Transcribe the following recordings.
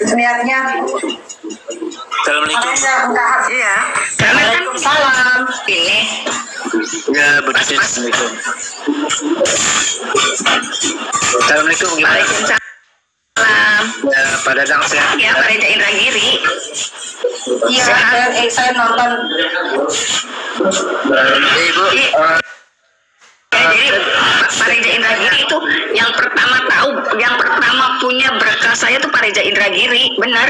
niatnya. Assalamualaikum. Iya. Karena kan Salam. ini Ya, betul. Assalamualaikum. Assalamualaikum. Gimana? Waalaikumsalam. Ya, Pak Dadang sehat. Ya, Pak Reza Indragiri. Iya, saya nonton. Ibu. Jadi Pak Reza Indragiri itu yang pertama punya berkas saya tuh Pak Reza Indragiri, benar.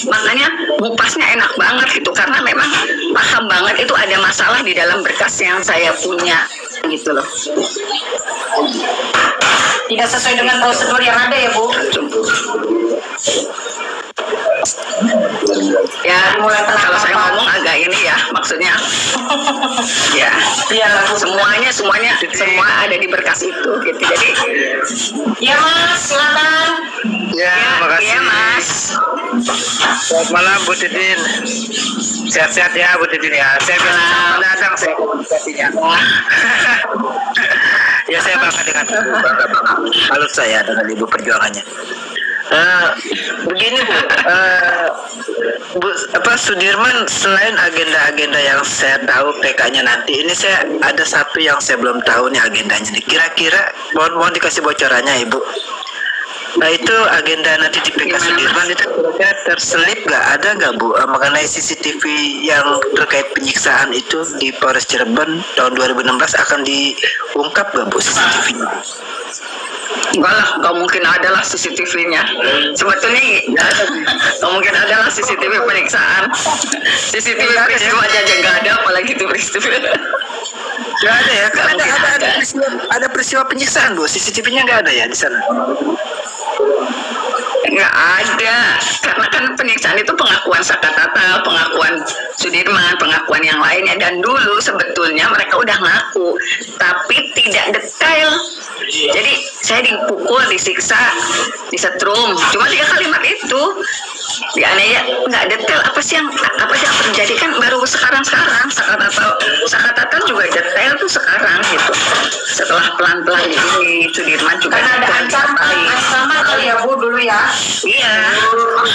Makanya ngupasnya enak banget gitu karena memang paham banget itu ada masalah di dalam berkas yang saya punya gitu loh. Tidak sesuai dengan prosedur yang ada ya, Bu. Ya, kalau saya ngomong agak ini ya, maksudnya ya, Iya lah, Bu. semua ada di berkas itu gitu. Jadi Iya, Mas, silakan. Ya, makasih. ya Mas. Selamat malam Bu Titin. Sehat-sehat ya Bu Titin ya. Saya bilang Pak Dadang saya komunikasinya. Ya, saya bangga dengan Ibu, bangga banget. Salut saya dengan Ibu perjuangannya. Begini Bu, Sudirman selain agenda-agenda yang saya tahu PK-nya nanti, ini saya ada satu yang saya belum tahu nih agendanya nih. Kira-kira mohon dikasih bocorannya Ibu. Nah itu agenda nanti di PK Sudirman itu kira-kira terselip ada nggak Bu mengenai CCTV yang terkait penyiksaan itu di Polres Cirebon tahun 2016 akan diungkap nggak Bu CCTV-nya? Enggak lah, nggak mungkin ada lah CCTV-nya. Sebetulnya nggak mungkin ada lah CCTV penyiksaan. CCTV peristiwa aja nggak ada, apalagi itu peristiwa. Nggak ada ya? Kan ada peristiwa penyiksaan Bu, CCTV-nya nggak ada ya di sana? Nggak ada, karena kan penyiksaan itu pengakuan Sakatata, pengakuan Sudirman, pengakuan yang lainnya, dan dulu sebetulnya mereka udah ngaku, tapi tidak detail. Jadi saya dipukul, disiksa, disetrum, cuma 3 kalimat itu. Dianiaya nggak detail apa sih yang terjadi, kan baru sekarang Sakatata juga detail tuh sekarang gitu. Setelah pelan-pelan ini Sudirman juga Karena ada ancaman kali ya, Bu, dulu ya. Iya,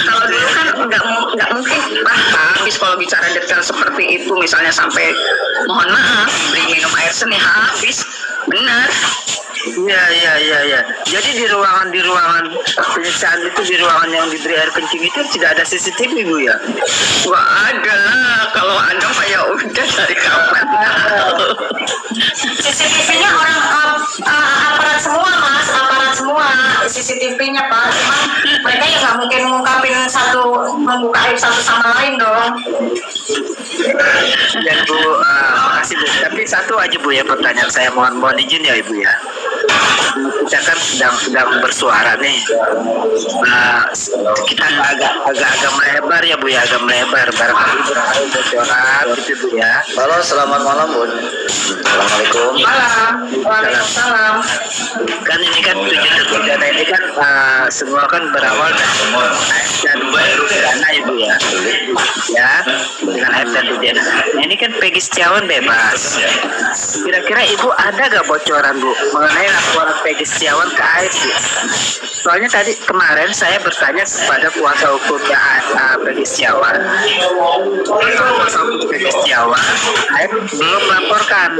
kalau dulu kan nggak mungkin habis kalau bicara detail seperti itu, misalnya sampai mohon maaf beri minum air seni habis, benar. Iya. Jadi di ruangan penyiksaan itu, di ruangan yang diberi air kencing itu tidak ada CCTV Bu ya? Nggak ada, kalau ada mah ya udah dari kapan. CCTV-nya aparat semua, Mas, aparat semua CCTV-nya, Pak. Cuman mereka ya nggak mungkin ngungkapin membuka aib satu sama lain dong. Dan Bu, makasih Bu. Tapi satu aja Bu ya pertanyaan saya, mohon izin ya Ibu ya. Kita kan sedang bersuara nih. Kita agak melebar ya Bu ya, agak melebar. Barangkali bocoran gitu Bu ya. Halo, selamat malam Bu. Assalamualaikum. Malam. Waalaikumsalam. Kan ini kan tujuan pidana ini kan semua kan berawal dan dana Ibu ya. Ya, dengan aib dan tujuan. Nah, ini kan Peggy Setiawan bebas. Kira-kira Ibu ada gak bocoran Bu mengenai laporan Peggy Setiawan ke AIP Bu? Soalnya tadi kemarin saya bertanya kepada kuasa hukumnya Peggy Setiawan. Kuasa hukum Peggy Setiawan, AIP belum melaporkan.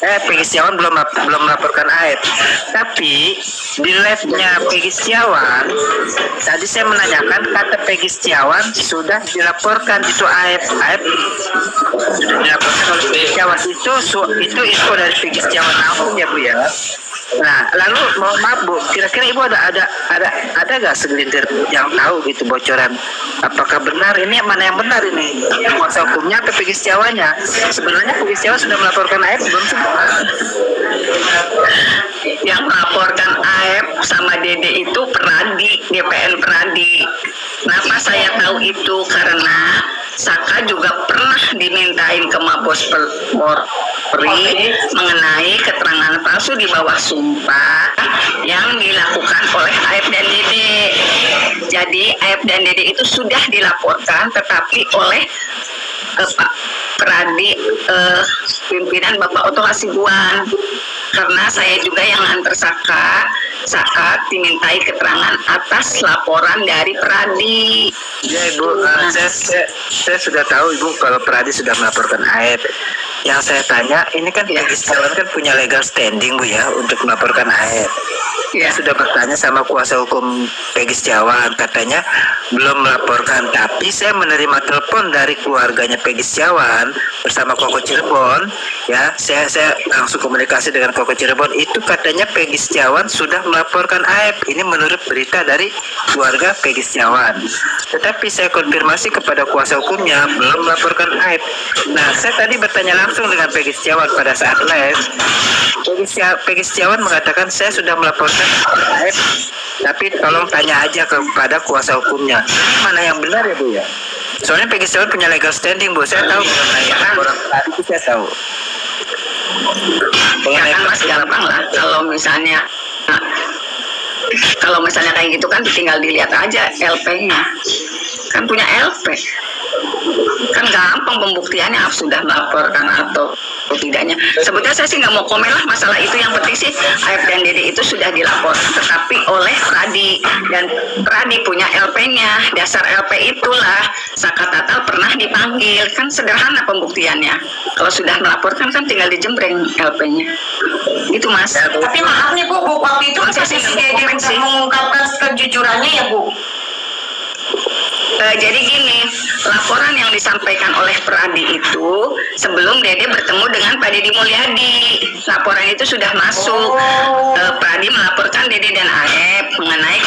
Peggy Setiawan belum melaporkan AIP. Tapi di live-nya Peggy Setiawan, tadi saya menanyakan, kata Peggy Setiawan sudah dilaporkan itu AIP sudah dilaporkan oleh Peggy Setiawan. Itu info dari Peggy Setiawan langsung ya Bu ya. Nah, lalu mohon maaf Bu, kira-kira Ibu ada nggak segelintir yang tahu gitu bocoran? Apakah benar ini, mana yang benar ini? Kuasa hukumnya atau Peggy Setiawannya? Sebenarnya Peggy Setiawan sudah melaporkan AIP belum sih? Yang melaporkan AIP sama Dede itu Peradi, DPN Peradi. Kenapa saya tahu itu? Karena Saka juga pernah dimintain ke Mabes Polri mengenai keterangan palsu di bawah sumpah yang dilakukan oleh AIP dan Dede. Jadi AIP dan Dede itu sudah dilaporkan, tetapi oleh Pak Peradi, pimpinan Bapak Oto Hasibuan. Karena saya juga yang antar Saka saat dimintai keterangan atas laporan dari Pradi. Ya Ibu, saya sudah tahu Ibu kalau Pradi sudah melaporkan Aep. Yang saya tanya, ini kan Peggy Setiawan kan punya legal standing Bu ya untuk melaporkan Aep. Ya. Saya sudah bertanya sama kuasa hukum Peggy Setiawan, katanya belum melaporkan. Tapi saya menerima telepon dari keluarganya Peggy Setiawan bersama Koko Cirebon. Ya, saya langsung komunikasi dengan Koko Cirebon. Itu katanya Peggy Setiawan sudah melaporkan Aep. Ini menurut berita dari keluarga Peggy Setiawan. Tetapi saya konfirmasi kepada kuasa hukumnya belum melaporkan Aep. Nah, saya tadi bertanya langsung dengan Peggy Setiawan pada saat live. Peggy Setiawan mengatakan saya sudah melaporkan Aep, tapi tolong tanya aja kepada kuasa hukumnya. Mana yang benar ya Bu ya? Soalnya Peggy Setiawan punya legal standing Bu. Saya tahu mengenai laporan tadi itu saya tahu. Ya kan Mas, gampang lah kalau misalnya kayak gitu kan tinggal dilihat aja LP-nya. Kan punya LP. Kan gampang pembuktiannya sudah melaporkan atau tidaknya. Sebetulnya saya sih nggak mau komen lah masalah itu. Yang penting sih Aep dan Dede itu sudah dilaporkan, tetapi oleh Pradi, dan Pradi punya LP-nya. Dasar LP itulah Saka Tatal pernah dipanggil. Kan sederhana pembuktiannya. Kalau sudah melaporkan kan tinggal dijembreng LP-nya. Gitu Mas. Tapi maaf nih Bu, waktu itu kan Saya sih si nggak Dede komen udah sih. mengungkapkan kejujurannya ya Bu. Jadi gini, laporan yang disampaikan oleh Pradi itu sebelum Dede bertemu dengan Pak Deddy Mulyadi. Laporan itu sudah masuk. Pradi melaporkan Dede dan Aep mengenai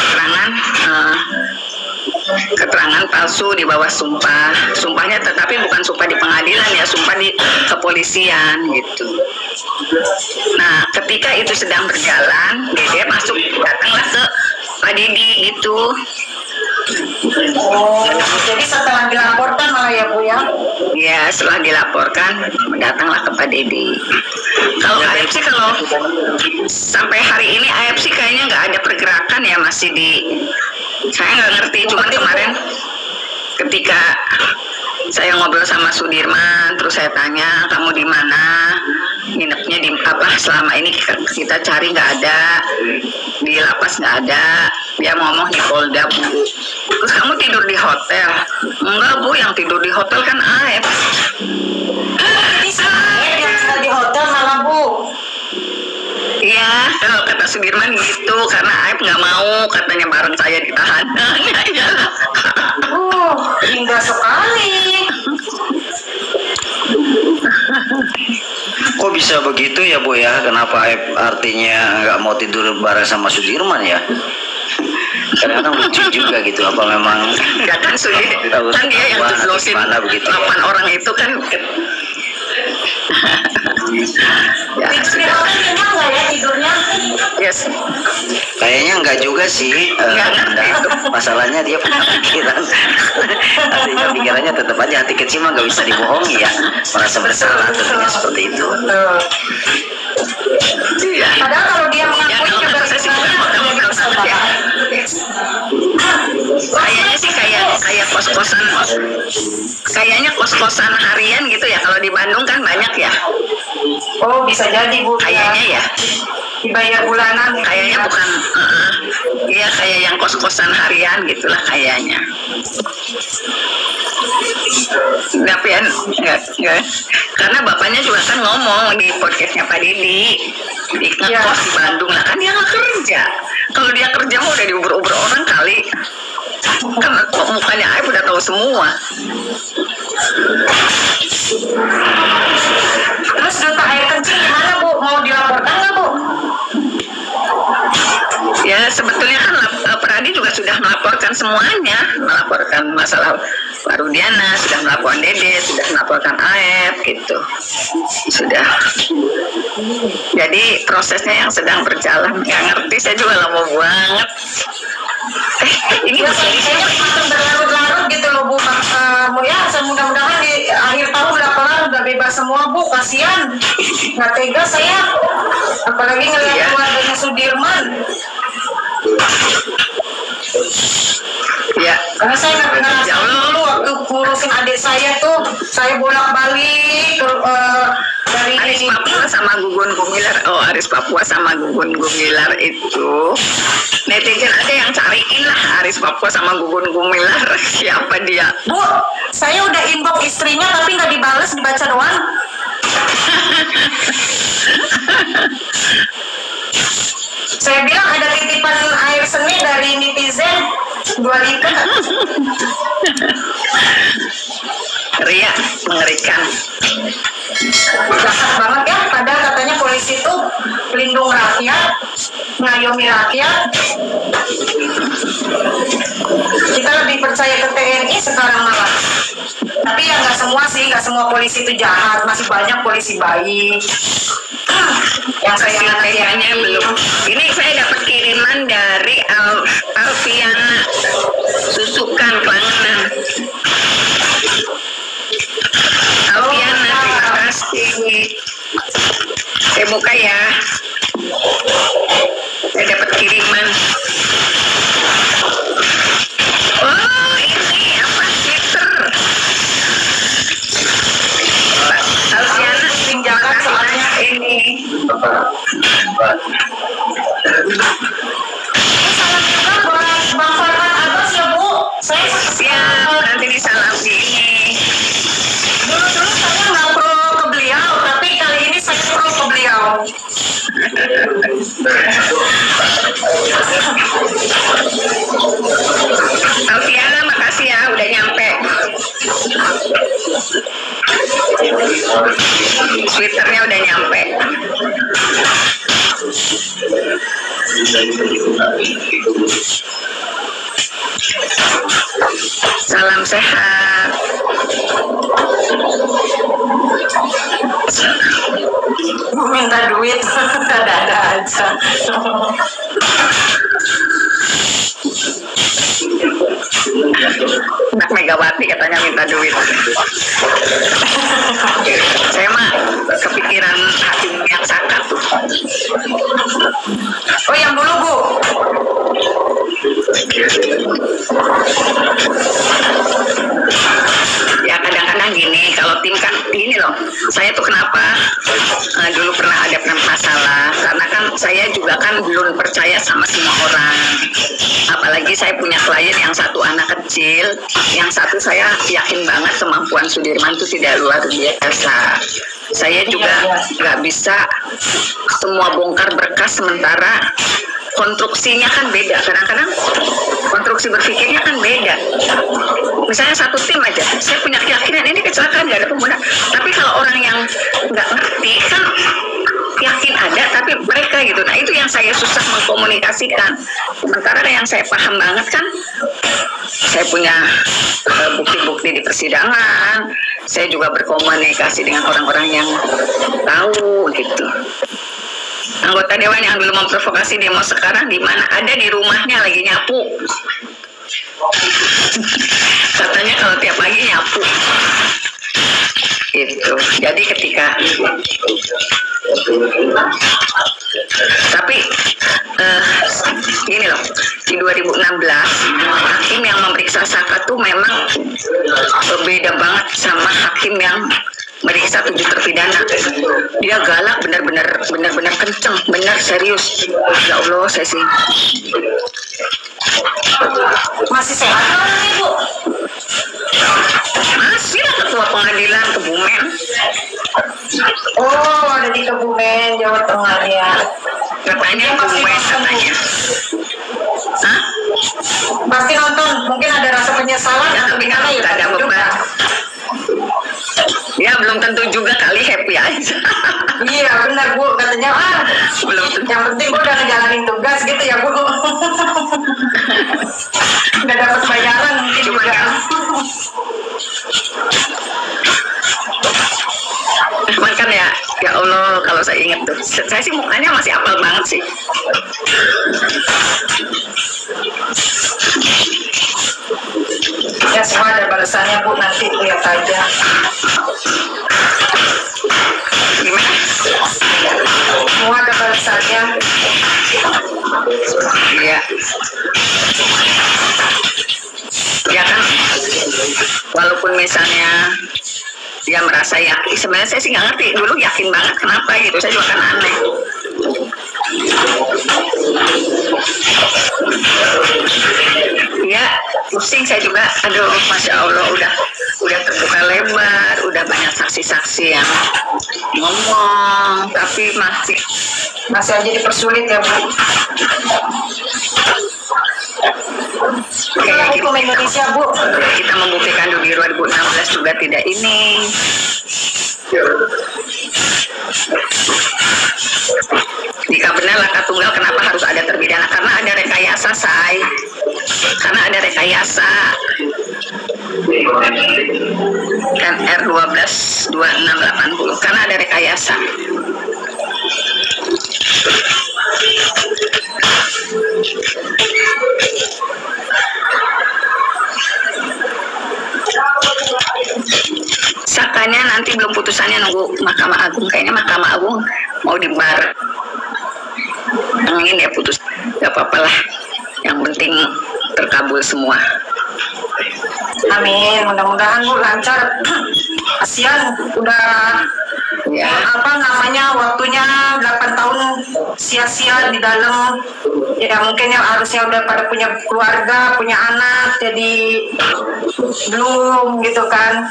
keterangan palsu di bawah sumpah. Sumpahnya tetapi bukan sumpah di pengadilan ya, sumpah di kepolisian gitu. Nah, ketika itu sedang berjalan, Dede datanglah ke Pak Deddy gitu. Jadi setelah dilaporkan malah ya Bu ya? Ya, setelah dilaporkan datanglah ke Pak Deddy. Kalau Aep sih kalau sampai hari ini Aep sih kayaknya nggak ada pergerakan ya, masih saya nggak ngerti. Cuman kemarin ketika saya ngobrol sama Sudirman, terus saya tanya kamu di mana, nginepnya di apa, selama ini kita cari nggak ada, di lapas nggak ada. Dia ngomong di Polda Bu. Terus kamu tidur di hotel? Enggak Bu, yang tidur di hotel kan Aep. Jadi si Aep yang tinggal di hotel malah Bu. Iya, kalau kata Sudirman gitu, karena Aep nggak mau katanya bareng saya di tahanan. Hingga sekali. Kok bisa begitu ya Bu ya? Kenapa Aep artinya nggak mau tidur bareng sama Sudirman ya? Kadang-kadang lucu juga gitu. Apa memang Ya kan kan dia yang jeblosin 8 orang itu kan. Ya, Istri orang enak nggak ya tidurnya? yes. Kayaknya enggak juga sih. Masalahnya dia punya pikiran. Artinya pikirannya tetap aja, hati kecil mah nggak bisa dibohongi ya. Merasa bersalah tentunya seperti itu. Iya. Padahal kalau dia mengakui kalau juga kata saya sih sebenarnya bukan hotel, dia hotel bersalah. ya. Kayaknya sih kayak kos-kosan, kayaknya kos-kosan harian gitu ya. Kalau di Bandung kan banyak ya. Oh bisa jadi Bu. Kayaknya ya. Dibayar bulanan. Kayaknya bukan, iya kayak yang kos-kosan harian gitulah kayaknya. Tapi enggak, karena bapaknya juga kan ngomong di podcastnya Pak Deddy, di ngekos di Bandung lah, kan dia nggak kerja. Kalau dia kerja mau udah diuber-uber orang kali. Kan mukanya Aep udah tahu semua. Terus duta air kencing gimana Bu? Mau dilaporkan nggak Bu? Ya sebetulnya kan Pradi juga sudah melaporkan semuanya, melaporkan masalah Pak Rudiana, sudah melaporkan Dede, sudah melaporkan Aep gitu, sudah. Jadi prosesnya yang sedang berjalan, nggak ngerti, saya juga lama banget. Ini Ya kayaknya makin berlarut-larut gitu loh Bu. Ya mudah-mudahan di akhir tahun udah bebas semua Bu. Kasihan, nggak tega saya. Apalagi ngelihat keluarganya Sudirman. Ya, Karena saya nggak pernah ngerasain dulu waktu ngurusin adik saya tuh, saya bolak-balik dari adik 50 Papua sama Gugun Gumilar. Oh, Aris Papua sama Gugun Gumilar itu netizen ada yang cariin lah Aris Papua sama Gugun Gumilar. Siapa dia? Bu, saya udah inbox istrinya tapi nggak dibales, dibaca doang. Saya bilang ada titipan air seni dari netizen 2 liter. Ria, mengerikan. Jahat banget ya, padahal katanya polisi itu pelindung rakyat, ngayomi rakyat. Kita lebih percaya ke TNI sekarang malah. Tapi ya nggak semua sih, nggak semua polisi itu jahat, masih banyak polisi baik. Yang saya Kayaknya belum. Ini saya dapat kiriman dari Alfiana Susukan Klangenan. Alfiana, terima kasih. Saya buka ya. Saya dapat kiriman. Oh, ini apa? Twitter. Alfiana, pinjakan soalnya ini. salam juga buat Bang Farhan Abbas ya Bu. Saya Siap, nanti disalam ini. dulu saya nggak pro ke beliau, tapi kali ini saya pro ke beliau. Alfiana, makasih ya udah nyampe. Twitternya udah nyampe. Salam sehat. Minta duit, ada aja. Anak Megawati katanya minta duit. Saya mah kepikiran hakim yang saka tuh. Oh yang dulu Bu. Ya kadang-kadang gini, kalau tim kan gini loh. Saya tuh kenapa dulu pernah ada masalah, karena kan saya juga kan belum percaya sama semua orang. Apalagi saya punya klien yang satu anak kecil, yang satu saya yakin banget kemampuan Sudirman itu tidak luar biasa. Saya juga nggak bisa semua bongkar berkas, sementara konstruksinya kan beda. Kadang-kadang konstruksi berpikirnya kan beda. Misalnya satu tim aja, saya punya keyakinan ini kecelakaan nggak ada pengguna. Tapi kalau orang yang nggak ngerti kan yakin ada, tapi mereka gitu. Nah itu yang saya susah mengkomunikasikan. Sementara yang saya paham banget kan, saya punya bukti-bukti di persidangan. Saya juga berkomunikasi dengan orang-orang yang tahu gitu. Anggota dewan yang dulu memprovokasi demo sekarang di mana? Ada di rumahnya lagi nyapu. Katanya kalau tiap pagi nyapu. Itu. Jadi ketika tapi gini loh, di 2016 hakim yang memeriksa Saka tuh memang beda banget sama hakim yang meriksa 7 terpidana. Dia galak, benar-benar kenceng, benar serius. Ya Allah, saya sih Masih sehat orangnya Bu? masih lah ketua pengadilan Kebumen. Oh ada di Kebumen, Jawa Tengah ya. Katanya Kebumen katanya. Hah? Pasti nonton, mungkin ada rasa penyesalan. Ya, tapi kan ya, nggak ada beban. Ya belum tentu juga kali, happy aja. Iya benar Bu, katanya Belum tentu. yang penting gue udah ngejalanin tugas gitu ya Bu. Udah dapat bayaran mungkin Cuma juga. kan, cuman kan ya Allah, kalau saya ingat tuh, saya sih mukanya masih apal banget sih. Ya semua ada balasannya Bu, nanti lihat aja. Gimana? Semua ada balasannya. Iya. Ya kan, walaupun misalnya dia merasa yakin. Sebenarnya saya sih nggak ngerti dulu yakin banget kenapa gitu, saya juga kan aneh. Ya pusing saya juga, aduh masya Allah udah terbuka lebar, udah banyak saksi-saksi yang ngomong, tapi masih aja dipersulit ya Bu. Kayak Hukum Indonesia Bu. kita membuktikan di 2016 juga tidak ini. Jika benar laka tunggal, kenapa harus ada terpidana? Karena ada rekayasa, say. Karena ada rekayasa. Kan R12 2680 karena ada rekayasa. Sakanya nanti belum putusannya, nunggu Mahkamah Agung. Kayaknya Mahkamah Agung mau dibar. Angin ya putus, gak apa-apa lah. Yang penting terkabul semua. Amin, mudah-mudahan Bu lancar. Kasihan udah Ya, apa namanya waktunya 8 tahun sia-sia di dalam. Ya mungkin yang harusnya udah pada punya keluarga, punya anak, jadi belum gitu kan.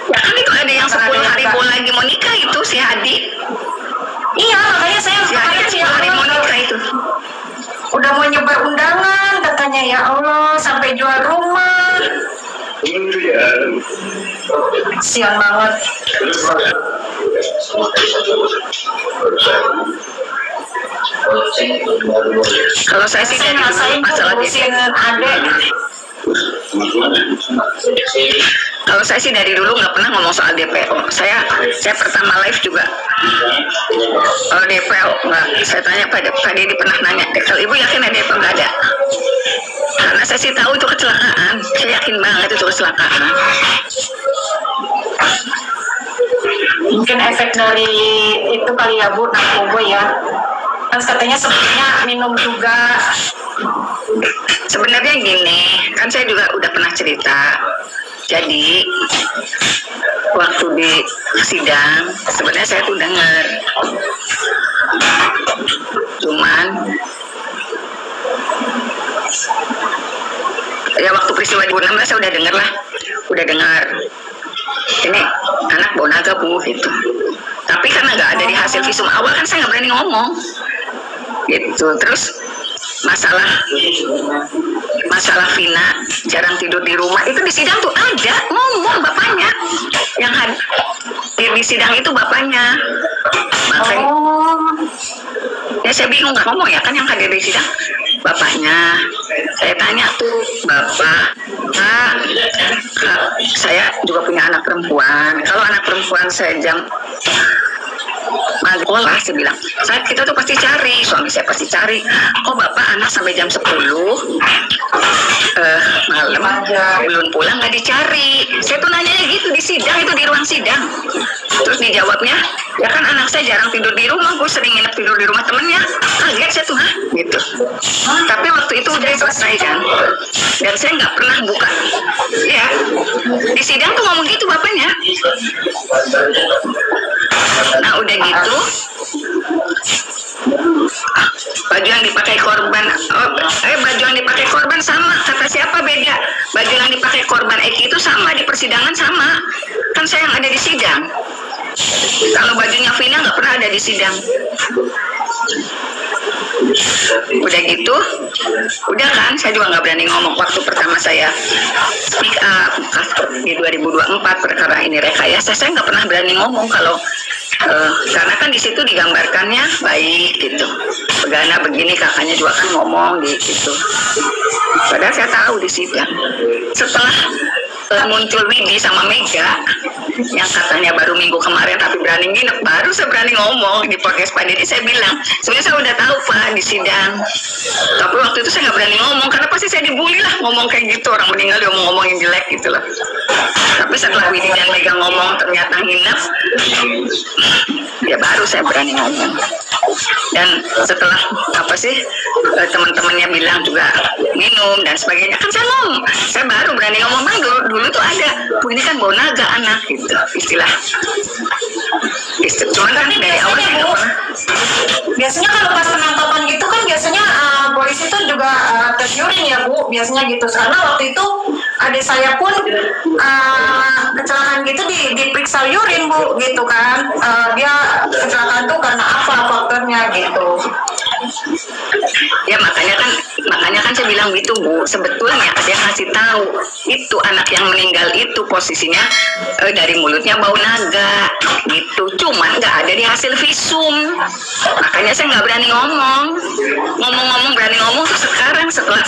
ya kan itu ada yang 10 hari lagi mau nikah itu si Hadi. Iya, makanya saya Si Hadi kan 10 hari mau nikah itu. udah mau nyebar undangan katanya, ya Allah, sampai jual rumah. Sian banget. Kalau saya sih Saya dari ngerasain dulu masalah ngurusin adek. Kalau saya sih dari dulu nggak pernah ngomong soal DPO. Saya pertama live juga DPO nggak. Saya tanya Pak Deddy pernah nanya, kalau Ibu yakin ada DPO nggak ada? Karena saya sih tahu itu kecelakaan. Saya yakin banget itu kecelakaan. Mungkin efek dari itu kali ya Bu, narkoba ya. Kan katanya sebelumnya minum juga. Sebenarnya gini, kan saya juga udah pernah cerita. Jadi waktu di sidang sebenarnya saya tuh dengar, cuman ya waktu peristiwa 2016 saya udah dengar ini anak bau naga Bu gitu. Tapi karena nggak ada di hasil visum awal kan saya nggak berani ngomong gitu. Terus masalah Vina jarang tidur di rumah itu di sidang tuh ada ngomong bapaknya yang di sidang itu bapaknya. Makanya ya saya bingung nggak ngomong ya kan yang hadir di sidang bapaknya. Saya tanya tuh bapak, saya juga punya anak perempuan. Kalau anak perempuan saya jam sekolah, saya bilang, kita tuh pasti cari, suami saya pasti cari. Oh bapak anak sampai jam 10 malam belum pulang, nggak dicari. Saya tuh nanya gitu di sidang, itu di ruang sidang. Terus dijawabnya, ya kan anak saya jarang tidur di rumah, gue sering nginep tidur di rumah temennya. Kaget saya tuh, gitu. Tapi waktu itu udah selesai kan, dan saya nggak pernah buka. Ya, di sidang tuh ngomong gitu bapaknya. Nah udah gitu, baju yang dipakai korban, baju yang dipakai korban sama, kata siapa beda? Baju yang dipakai korban Eki itu sama di persidangan sama, kan saya yang ada di sidang. Kalau bajunya Vina nggak pernah ada di sidang. Udah gitu, udah kan, saya juga nggak berani ngomong waktu pertama saya speak up di 2024 perkara ini rekayasa. Saya nggak pernah berani ngomong kalau karena kan di situ digambarkannya baik gitu. Pegana begini, kakaknya juga kan ngomong gitu. Padahal saya tahu di sidang. Setelah muncul Widi sama Mega yang katanya baru minggu kemarin tapi berani nginep, baru saya berani ngomong di podcast Pak Deddy. Saya bilang sebenarnya saya udah tahu Pak di sidang, tapi waktu itu saya nggak berani ngomong karena pasti saya dibully lah ngomong kayak gitu, orang meninggal dia ngomongin jelek gitu loh. Tapi setelah Winnie dan Mega ngomong ternyata nginep, ya baru saya berani ngomong. Dan setelah teman-temannya bilang juga minum dan sebagainya, kan saya ngomong, saya baru berani ngomong. Bang, dulu tuh ada, Bu ini kan bau naga anak gitu istilah. Cuman kan dari awal tidak pernah. Biasanya kalau pas penangkapan gitu kan biasanya polisi tuh juga tes urin ya Bu, biasanya gitu. Karena waktu itu adik saya pun kecelakaan gitu diperiksa urin Bu, gitu kan. Dia kecelakaan tuh karena apa faktornya gitu. Ya makanya kan saya bilang gitu Bu, sebetulnya ada yang ngasih tahu itu anak yang meninggal itu posisinya dari mulutnya bau naga gitu, cuman nggak ada di hasil visum. Makanya saya nggak berani ngomong berani ngomong tuh sekarang setelah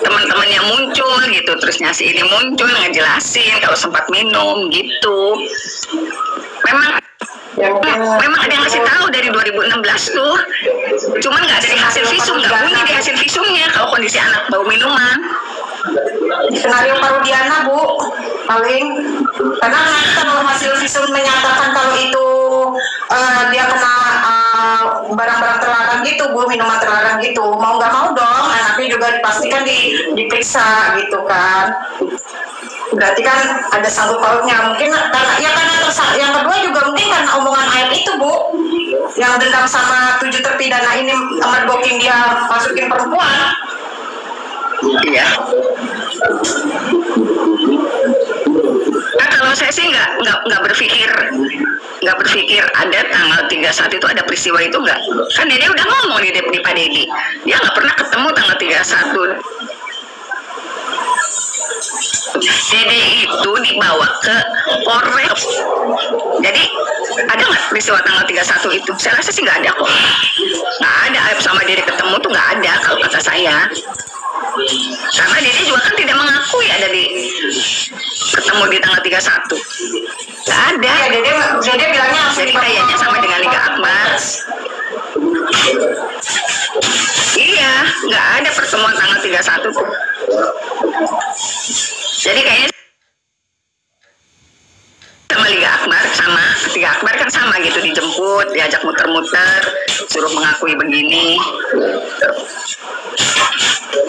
teman-temannya muncul gitu, terus si ini muncul ngejelasin kalau sempat minum gitu. Memang ada yang ngasih tahu dari 2016 tuh, cuman nggak ada di hasil visum, nggak bunyi di hasil visumnya kalau kondisi anak bau minuman. Skenario Parudiana Bu, paling karena kalau hasil visum menyatakan kalau itu dia kena barang-barang terlarang gitu Bu, minuman terlarang gitu, mau nggak mau dong anaknya juga dipastikan diperiksa gitu kan. Berarti kan ada sangkut pautnya, mungkin karena yang kedua juga mungkin karena omongan ayat itu Bu, yang dendam sama 7 terpidana ini mergokin dia masukin perempuan. Iya. Nah, kalau saya sih nggak berpikir ada tanggal 31 itu ada peristiwa itu nggak. Kan Dede udah ngomong di Pak Dedi, dia nggak pernah ketemu tanggal 31. Dede itu dibawa ke Polres. Jadi ada nggak peristiwa tanggal 31 itu? Saya rasa sih nggak ada kok. Nggak ada Aib sama Dede ketemu tuh nggak ada kalau kata saya. Karena Dede juga kan tidak mengakui ada ketemu di tanggal 31. Nggak ada. Ya, Dede bilangnya jadi kayaknya sama dengan Liga Akbar. Iya, nggak ada pertemuan tanggal 31 tuh. Jadi kayaknya sama Liga Akbar kan sama gitu, dijemput, diajak muter-muter, suruh mengakui begini.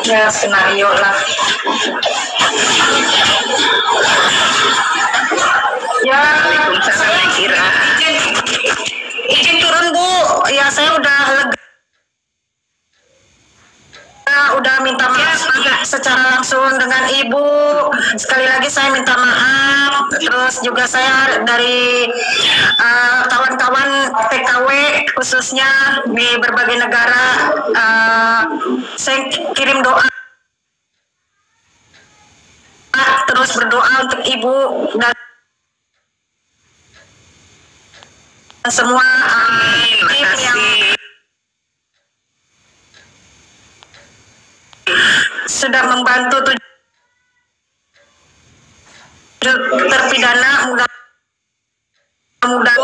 Ya skenario lah. Ya, Waalaikumsalam, kira. Izin turun Bu, ya saya udah lega. Udah minta maaf secara langsung dengan Ibu. Sekali lagi saya minta maaf. Terus juga saya dari kawan-kawan TKW khususnya di berbagai negara, saya kirim doa, terus berdoa untuk Ibu dan semua tim yang sudah membantu 7 terpidana. Mudah-mudahan.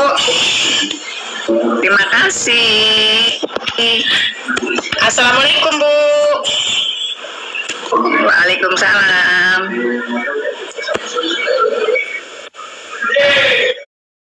Terima kasih. Assalamualaikum Bu. Waalaikumsalam.